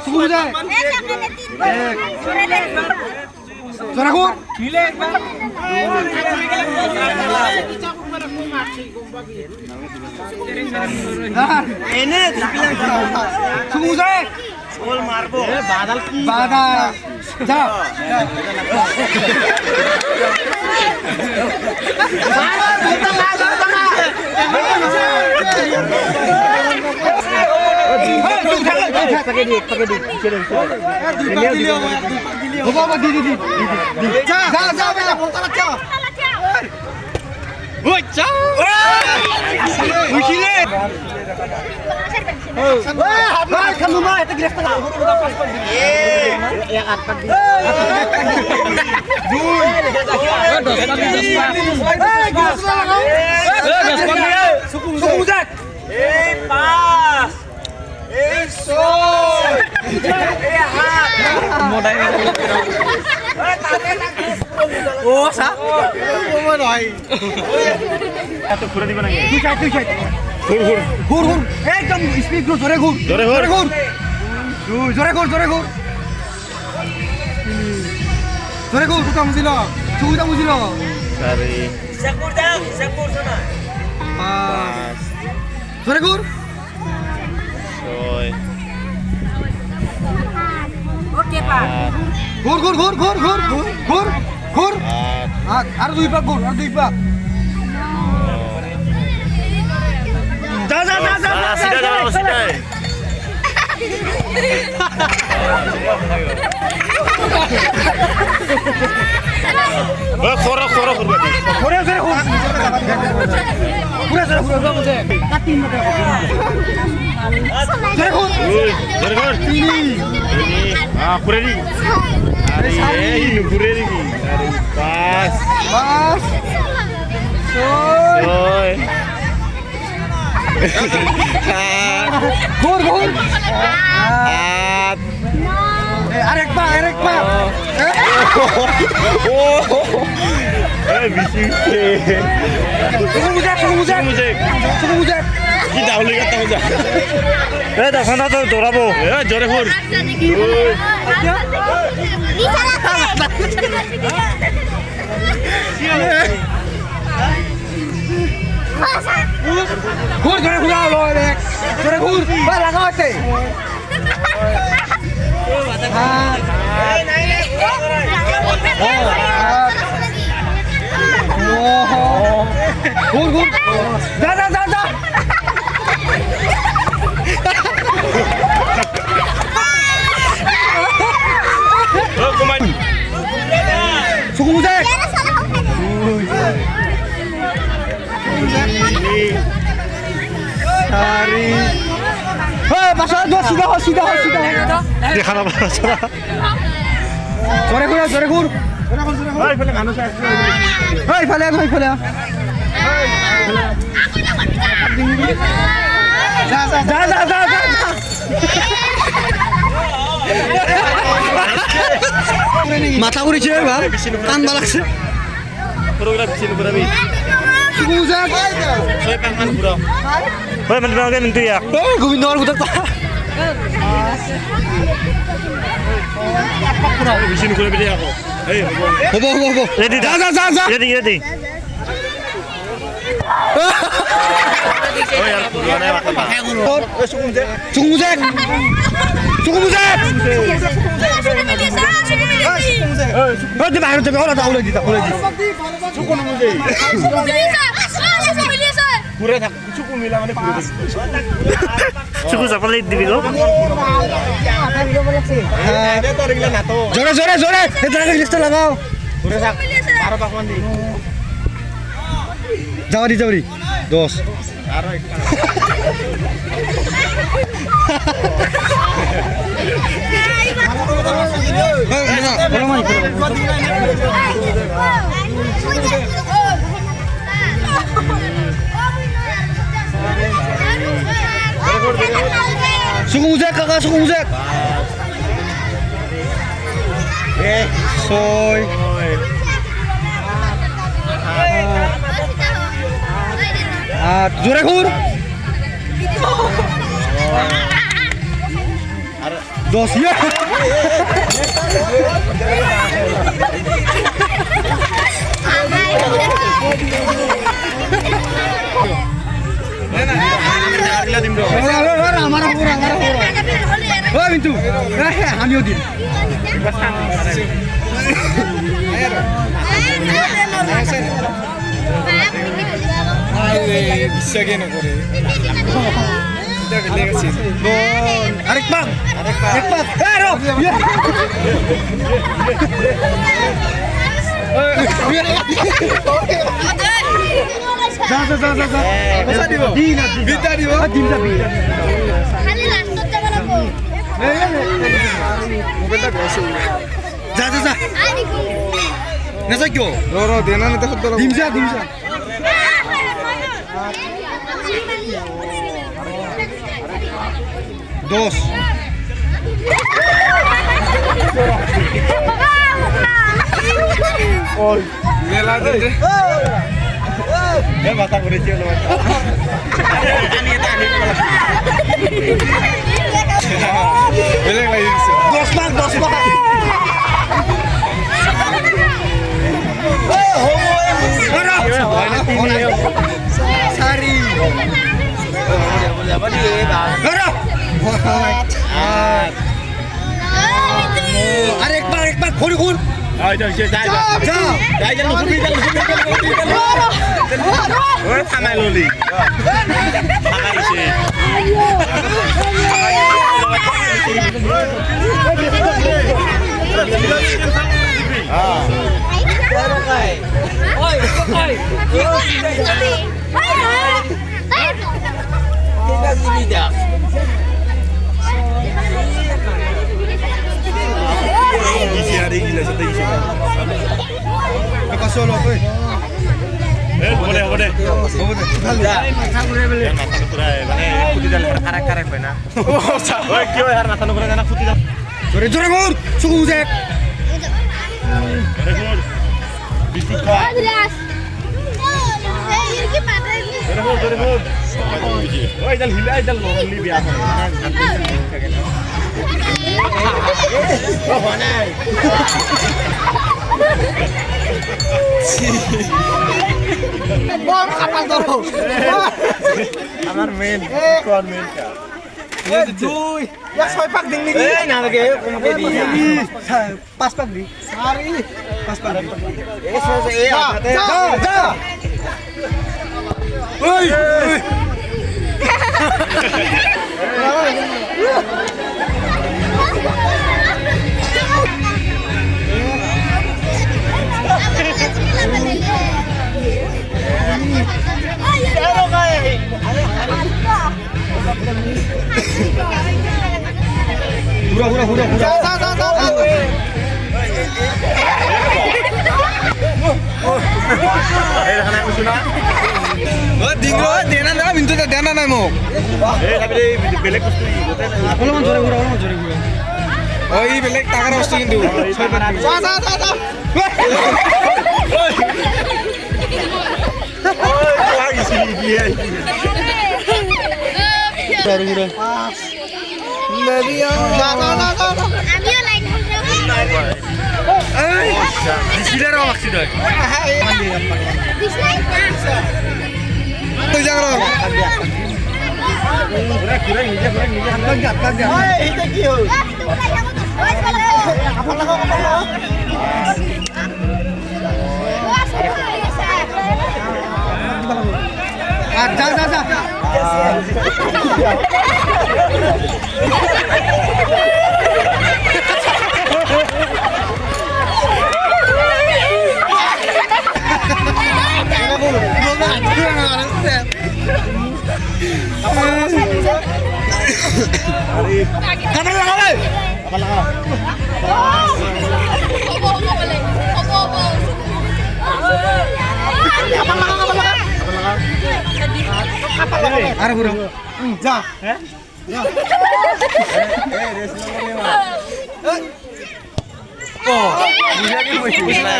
सुकू मुझे जरा को मिले एक बार एने सुकू मुझे बोल मारबो बादल की बादल जा pakai di kiri bawa di जा बेटा बोलता रख ओए जा उशीले ओए हाथ मार खनु मार itu gerak tengah yang atas di suku Uzak pas soy modal oh sa mau nói satu kurang di mana ya tu chat gur ekdom speed gur jore gur jore gur kamu sila sudah muzilo Sorry. Sakur sana. pas jore gur Soy. Oke, Pak. Gur. Ada dua pak gur, ada dua pak. Sudah. Korok berarti. Pura muझे. Katin mata. Gur. Ini. Ah, kuredi. Ini kuredi. Pas. Soy. Gur. Arek pak. Bising. Suku muझे. Kita boleh kata muझे. dah sana tu dorabo. Jore gur. Gur lo Alex. Jore gur. Bala ngate. Gur. Dah. Kemana? Suku muझे. Hari. Pasal dua sudah. Dia kan apa? Jore gur. Hai, boleh kan saya. Hai, phale. जा মাথা ঘুরেছে বাপ কান বালাকছে Program sini berapa? Suku Uzak. Saya pangan bro. Woi, mendengarkan nanti ya. Govindo আর কোথায় Di sini kurang beda aku. Ayo. হবো Ready? যা Ready. Oh ya, gimana ya? Suku Uzak. Di bahar tapi orang tahu lagi. Suku muझे. Pura tak suku bilang ada pura. Suku siapa lagi di bilo? Dia tahu ringlan nato. Zore. Itu lagi list लगाओ. Pura sak. Taruh pak mandi. Jawari. Dos. Taruh ikan. Suku Uzak kakak. Soy. Jore gur. 10 ya. Oh, Bintu. Aমিও দিন। আরেক পাক। যা পইচা দিব beta দিব দিম যাবি খালি লাষ্টত যাব লাগব মোবাইলটা গেছে যা আনি কি নেছা কিয় র দেনা নেতা খদ দিম যা 10 ওই মেলা দে এ মাথা করেছি হলো বেলে লাগি দিছে 10 মার্ক সারি আরে একবার খড়ি খুন ওই থামাই ললি Pasó loco. বলে বলে কি হয় আর মাথা নকরে জানা ফুটি দাও জোরে জোরে ঘুর সুগু দেখ আদ্রাস এই কি পাঠাই ওই জাল হিলাই জাল নরলি বিয়া করে বল খাপা ধরো আমার মেন কোন মেন কা দুই এক 6 পাক দিন নাকি এই না লাগে কমকে দি 5 পাক দি সারি 5 পাক দি এই আতে যা ওই Hura. Za. এই খানা কুছনা Dinglo, dena na mintu ta dena na mo. এই আমি বেলেগ বস্তু ইগতে Olaman jore hura. Oi beleg takar বস্তু কিন্তু. Za. ওই গিছি গিয়ে Hura. Nabiya. Za. আমিও লাইন ধরব Ei. Disidero maksudnya. দিছলাই Tuh jangan. kira নিজে Kagak. এই এটা কি হল Za. Ada bro. Ja. Oh, bisa